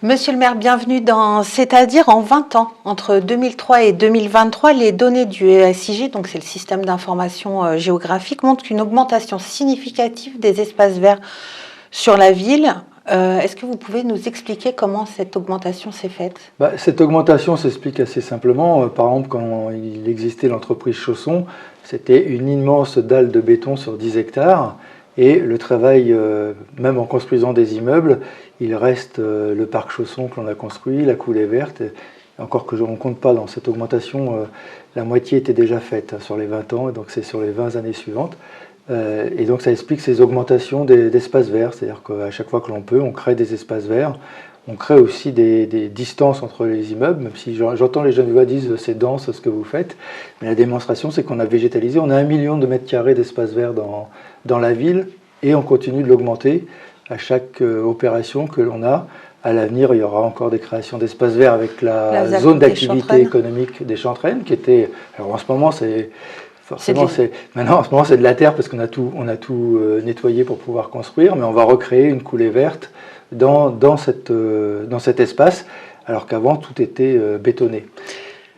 Monsieur le maire, bienvenue dans C'est-à-dire en 20 ans, entre 2003 et 2023, les données du SIG, donc c'est le système d'information géographique, montrent une augmentation significative des espaces verts sur la ville. Est-ce que vous pouvez nous expliquer comment cette augmentation s'est faite? Cette augmentation s'explique assez simplement. Par exemple, quand il existait l'entreprise Chausson, c'était une immense dalle de béton sur 10 hectares. Et le travail, même en construisant des immeubles, il reste le parc Chausson que l'on a construit, la coulée verte. Encore que je ne compte pas dans cette augmentation, la moitié était déjà faite sur les 20 ans, et donc c'est sur les 20 années suivantes. Et donc ça explique ces augmentations d'espaces verts, c'est-à-dire qu'à chaque fois que l'on peut, on crée des espaces verts. On crée aussi des distances entre les immeubles, même si j'entends les jeunes disent c'est dense ce que vous faites. Mais la démonstration, c'est qu'on a végétalisé. On a 1 million de mètres carrés d'espaces verts dans la ville et on continue de l'augmenter à chaque opération que l'on a. À l'avenir, il y aura encore des créations d'espaces verts avec la zone d'activité économique des Chantraines, qui était... Alors en ce moment, c'est... Forcément, maintenant, en ce moment, c'est de la terre parce qu'on a tout nettoyé pour pouvoir construire, mais on va recréer une coulée verte dans cet espace, alors qu'avant, tout était bétonné.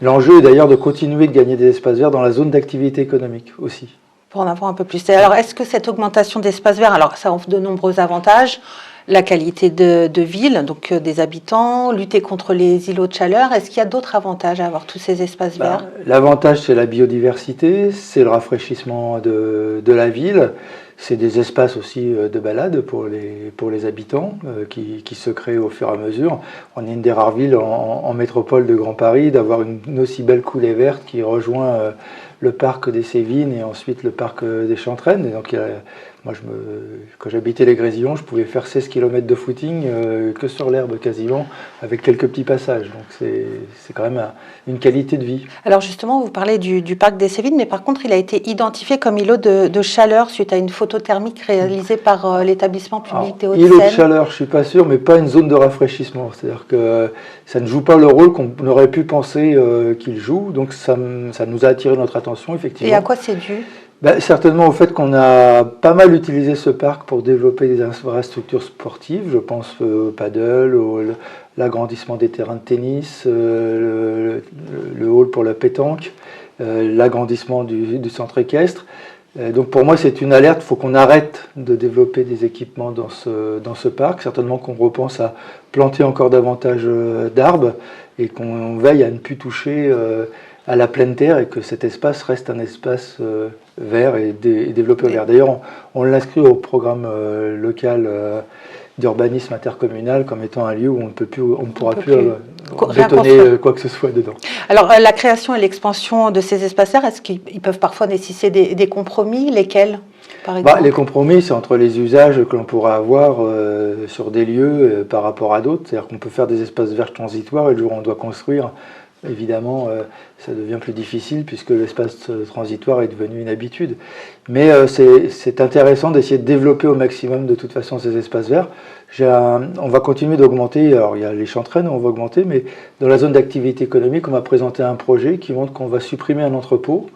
L'enjeu est d'ailleurs de continuer de gagner des espaces verts dans la zone d'activité économique aussi. Pour en avoir un peu plus. Alors, est-ce que cette augmentation d'espaces verts, alors ça offre de nombreux avantages, la qualité de ville, donc des habitants, lutter contre les îlots de chaleur, est-ce qu'il y a d'autres avantages à avoir tous ces espaces verts? L'avantage, c'est la biodiversité, c'est le rafraîchissement de la ville, c'est des espaces aussi de balade pour les habitants qui se créent au fur et à mesure. On est une des rares villes en métropole de Grand Paris d'avoir une aussi belle coulée verte qui rejoint le parc des Sévines et ensuite le parc des Chantraines. Et donc, moi, quand j'habitais les Grésillons, je pouvais faire 16 km de footing que sur l'herbe quasiment, avec quelques petits passages. Donc c'est quand même une qualité de vie. Alors justement, vous parlez du parc des Sévines, mais par contre, il a été identifié comme îlot de chaleur suite à une photo thermique réalisée par l'établissement public des Hauts-de-Seine. Îlot de chaleur, je ne suis pas sûr, mais pas une zone de rafraîchissement. C'est-à-dire que ça ne joue pas le rôle qu'on aurait pu penser qu'il joue. Donc ça nous a attiré notre attention, effectivement. Et à quoi c'est dû ? Certainement au fait qu'on a pas mal utilisé ce parc pour développer des infrastructures sportives, je pense au paddle, l'agrandissement des terrains de tennis, le hall pour la pétanque, l'agrandissement du centre équestre. Donc pour moi c'est une alerte, il faut qu'on arrête de développer des équipements dans ce parc, certainement qu'on repense à planter encore davantage d'arbres et qu'on veille à ne plus toucher à la pleine terre et que cet espace reste un espace vert et développé au vert. D'ailleurs, on l'inscrit au programme local d'urbanisme intercommunal comme étant un lieu où on ne pourra plus bétonner quoi que ce soit dedans. Alors, la création et l'expansion de ces espaces verts, est-ce qu'ils peuvent parfois nécessiter des compromis? Lesquels, par exemple? Les compromis, c'est entre les usages que l'on pourra avoir sur des lieux par rapport à d'autres. C'est-à-dire qu'on peut faire des espaces verts transitoires et le jour où on doit construire, évidemment, ça devient plus difficile puisque l'espace transitoire est devenu une habitude. Mais c'est intéressant d'essayer de développer au maximum de toute façon ces espaces verts. On va continuer d'augmenter, alors il y a les Chantraines, on va augmenter, mais dans la zone d'activité économique, on va présenter un projet qui montre qu'on va supprimer un entrepôt.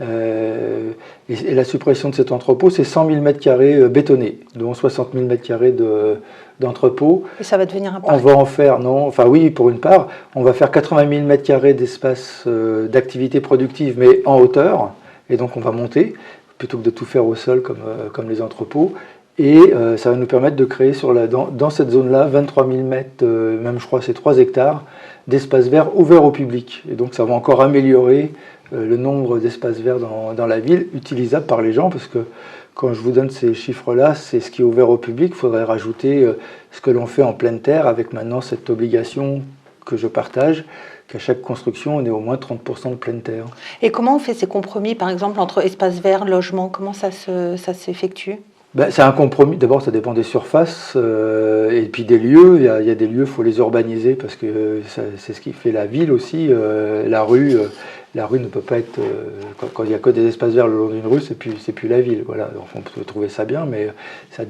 Et la suppression de cet entrepôt, c'est 100 000 m² bétonnés, dont 60 000 m² d'entrepôt. Et ça va devenir un parc. On va en faire, oui, pour une part, on va faire 80 000 m² d'espace d'activité productive, mais en hauteur, et donc on va monter, plutôt que de tout faire au sol comme les entrepôts. Et ça va nous permettre de créer dans cette zone-là 23 000 mètres, même je crois c'est 3 hectares, d'espace vert ouvert au public. Et donc ça va encore améliorer le nombre d'espaces verts dans la ville, utilisables par les gens, parce que quand je vous donne ces chiffres-là, c'est ce qui est ouvert au public. Il faudrait rajouter ce que l'on fait en pleine terre, avec maintenant cette obligation que je partage, qu'à chaque construction, on ait au moins 30% de pleine terre. Et comment on fait ces compromis, par exemple, entre espaces verts, logement? Comment ça s'effectue? C'est un compromis. D'abord, ça dépend des surfaces et puis des lieux. Il y a des lieux, il faut les urbaniser parce que c'est ce qui fait la ville aussi. La rue, la rue ne peut pas être... quand il n'y a que des espaces verts le long d'une rue, c'est plus la ville. Voilà. Donc, on peut trouver ça bien, mais ça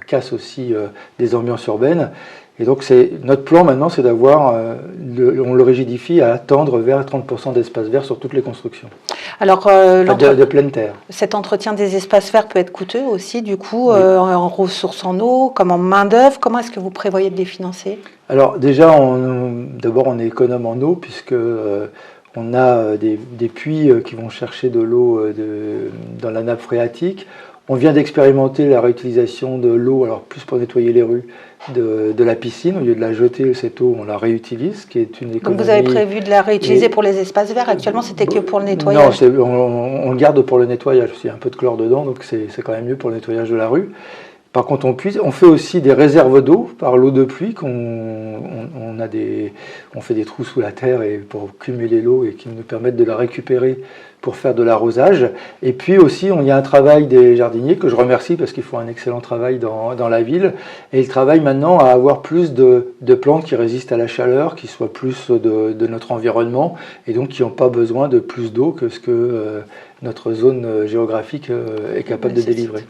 casse aussi des ambiances urbaines. Et donc notre plan maintenant, c'est d'avoir, on le rigidifie à tendre vers 30% d'espaces verts sur toutes les constructions. Alors, de pleine terre. Cet entretien des espaces verts peut être coûteux aussi, du coup, oui. En ressources en eau, comme en main-d'œuvre. Comment est-ce que vous prévoyez de les financer? Alors déjà, d'abord on est économe en eau, puisque on a des puits qui vont chercher de l'eau dans la nappe phréatique. On vient d'expérimenter la réutilisation de l'eau, alors plus pour nettoyer les rues, de la piscine. Au lieu de la jeter, cette eau, on la réutilise, ce qui est une économie. Donc vous avez prévu de la réutiliser pour les espaces verts. Actuellement, c'était que pour le nettoyage. Non, on le garde pour le nettoyage. Il y a un peu de chlore dedans, donc c'est quand même mieux pour le nettoyage de la rue. Par contre, on fait aussi des réserves d'eau par l'eau de pluie. On fait des trous sous la terre pour cumuler l'eau et qui nous permettent de la récupérer pour faire de l'arrosage. Et puis aussi, il y a un travail des jardiniers que je remercie parce qu'ils font un excellent travail dans la ville. Et ils travaillent maintenant à avoir plus de plantes qui résistent à la chaleur, qui soient plus de notre environnement et donc qui n'ont pas besoin de plus d'eau que ce que notre zone géographique est capable de délivrer.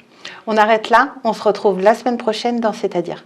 On arrête là, on se retrouve la semaine prochaine dans C'est-à-dire.